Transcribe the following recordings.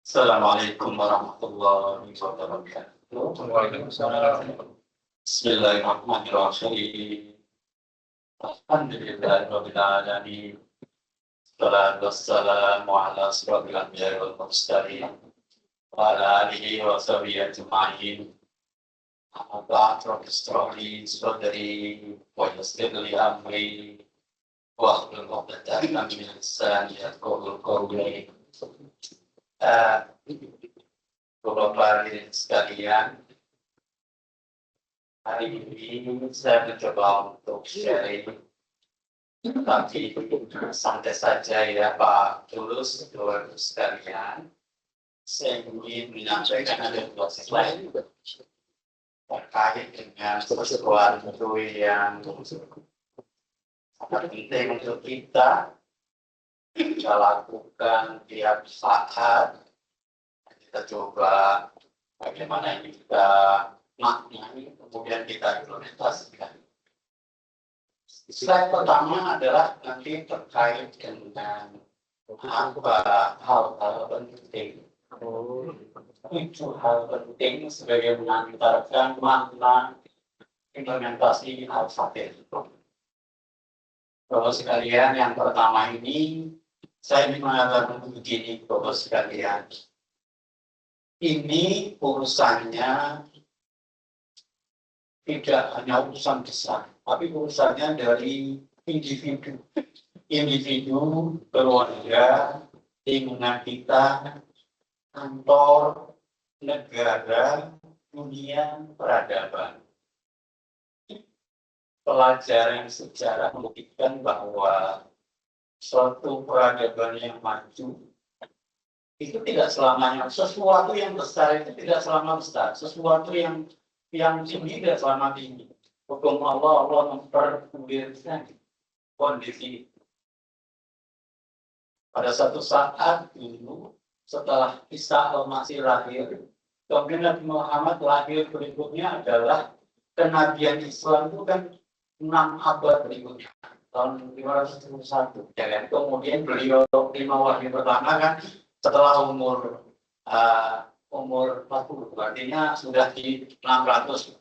Assalamualaikum warahmatullahi wabarakatuh. Waalaikumsalam. Bismillahirrahmanirrahim. Alhamdulillahirabbil alamin. Wassalatu wassalamu ala asyrofil anbiya'i wal mursalin wa ala alihi wa sahbihi ajma'in. Amma ba'd, rabbi ishrah li sadri wa yassir li amri wahlul 'uqdatam min lisani yafqahu qawli. Bapak hadirin sekalian, hari ini saya mencoba untuk sharing, tapi santai saja ya Pak Tulus, Bapak sekalian. Saya ingin menyampaikan ada dua slide terkait dengan sesuatu yang sangat penting untuk kita lakukan tiap saat. Kita coba bagaimana ini kita maknai, kemudian kita implementasikan. Slide pertama adalah nanti terkait dengan apa hal-hal penting. 7 hal penting sebagai mengantarkan makna implementasi Al-Fatihah. Bapak sekalian, yang pertama ini saya ingin mengatakan begini, Bapak sekalian. Ini urusannya tidak hanya urusan besar, tapi urusannya dari individu, keluarga, lingkungan kita, kantor, negara, dunia, peradaban. Pelajaran sejarah membuktikan bahwa suatu peradaban yang maju itu tidak selamanya, sesuatu yang besar itu tidak selama besar, sesuatu yang tinggi tidak selama tinggi. Hukum Allah memperbolehkan kondisi. Pada satu saat dulu, setelah Isa al-Masih lahir, kemudian Nabi Muhammad lahir, berikutnya adalah kenabian Islam itu kan 6 abad berikutnya, tahun 501. Ya kan? Kemudian beliau 5 wahyu pertama kan setelah umur 40, artinya sudah di 611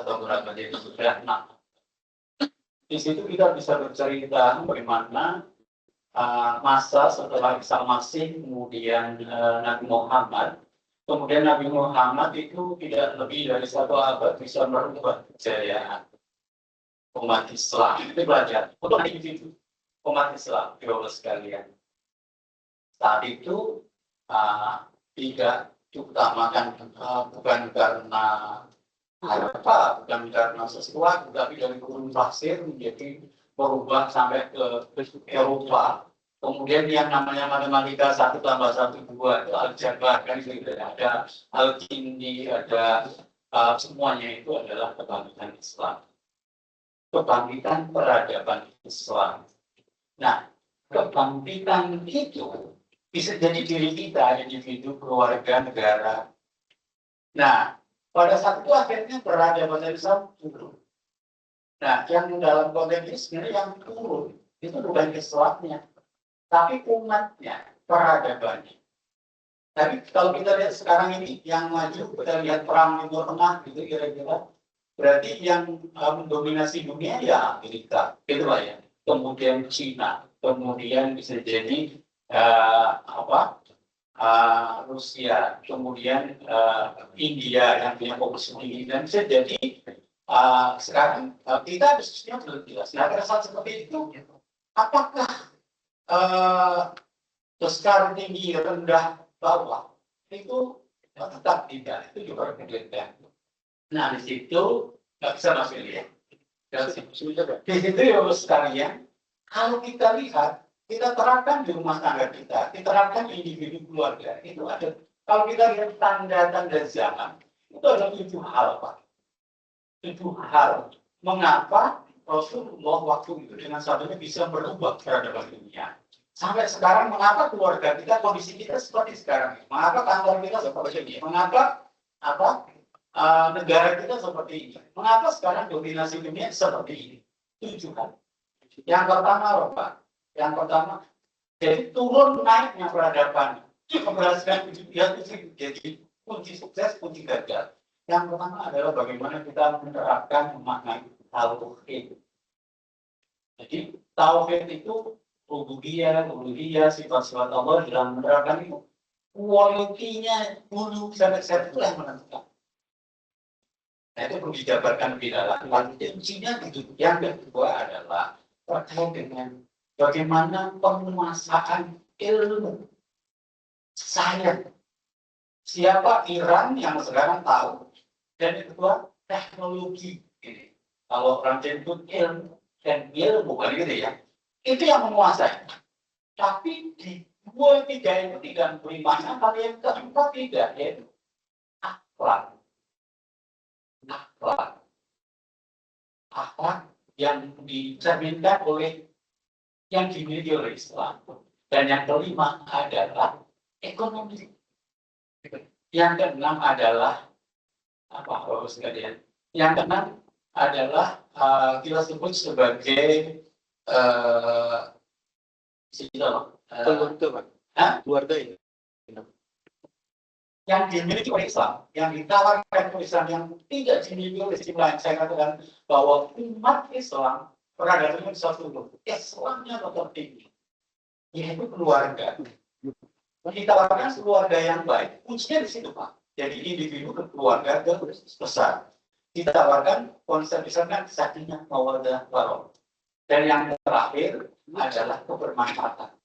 atau berapa, jadi sudah 6. Di situ kita bisa bercerita bagaimana masa setelah Isa Masih, kemudian Nabi Muhammad. Kemudian Nabi Muhammad itu tidak lebih dari 1 abad bisa merubah kejayaan umat Islam. Itu belajar untuk individu umat Islam, Bapak sekalian. Saat itu tidak diutamakan bukan karena harta, bukan karena sesuatu, tapi dari gurun pasir menjadi berubah sampai ke Eropa. Kemudian yang namanya matematika 1 tambah 1 2 itu aljabar, kan itu ada alkindi, ada semuanya itu adalah kebangkitan Islam, kebangkitan peradaban Islam. Nah, kebangkitan itu bisa jadi diri kita, individu, keluarga, negara. Nah, pada saat itu akhirnya peradaban Islam turun. Nah, yang dalam konteks ini sebenarnya yang turun itu bukan Islamnya, tapi umatnya, peradabannya. Tapi kalau kita lihat sekarang ini, yang maju, kita lihat perang Timur Tengah, gitu kira-kira. Berarti yang mendominasi dunia ya Amerika, gitu lah ya. Kemudian Cina, kemudian bisa jadi Rusia, kemudian India yang punya fokus tinggi, dan bisa jadi sekarang kita bisnisnya belum jelas. Nah, pada saat seperti itu, apakah besar, tinggi, rendah, bawah itu tetap tidak, itu juga berbeda. Nah, di situ nggak bisa masuk ya. Di situ ya sekalian, kalau kita lihat, kita terapkan di rumah tangga kita terapkan di individu keluarga, itu ada. Kalau kita lihat tanda-tanda zaman, itu ada 7 hal, Pak. 7 hal. Mengapa Rasulullah waktu itu dengan satunya bisa berubah peradaban dunia? Sampai sekarang, mengapa keluarga kita, kondisi kita seperti sekarang? Mengapa kantor kita seperti ini? Mengapa negara kita seperti ini? Mengapa sekarang dominasi dunia seperti ini? 7 hal. Yang pertama, Pak. Yang pertama, jadi turun naiknya peradaban Keberhasilan hidup dia itu jadi kunci sukses, kunci gagal. Yang pertama adalah bagaimana kita menerapkan memaknai tauhid. Jadi tauhid itu rububiyah, sifat-sifat Allah dalam menerapkan itu. Kualitinya dulu sampai itu yang menentukan. Nah, itu perlu dijabarkan lebih dalam. Kuncinya itu. Yang kedua adalah terkait dengan bagaimana penguasaan ilmu sains. Siapa Iran yang sekarang tahu? Dan yang kedua teknologi. Ini. Kalau orang jemput ilmu dan ilmu bukan gitu ya. Itu yang menguasai. Tapi di dua tiga itu tidak berimana, tapi yang keempat tidak, yaitu akhlak. Akhlak yang dicerminkan oleh yang dimiliki oleh Islam. Dan yang kelima adalah ekonomi. Yang keenam adalah apa? Yang keenam adalah kita sebut sebagai keluarga ya. Yang dimiliki oleh Islam, yang ditawarkan oleh Islam, yang tidak dimiliki oleh Islam lain. Saya katakan bahwa umat Islam peradabannya satu Islamnya tetap tinggi, yaitu keluarga. Ditawarkan keluarga yang baik, kuncinya di situ Pak. Jadi individu ke keluarga ke besar. Ditawarkan konsep misalnya sakinah mawaddah warahmah. Dan yang terakhir adalah kebermanfaatan.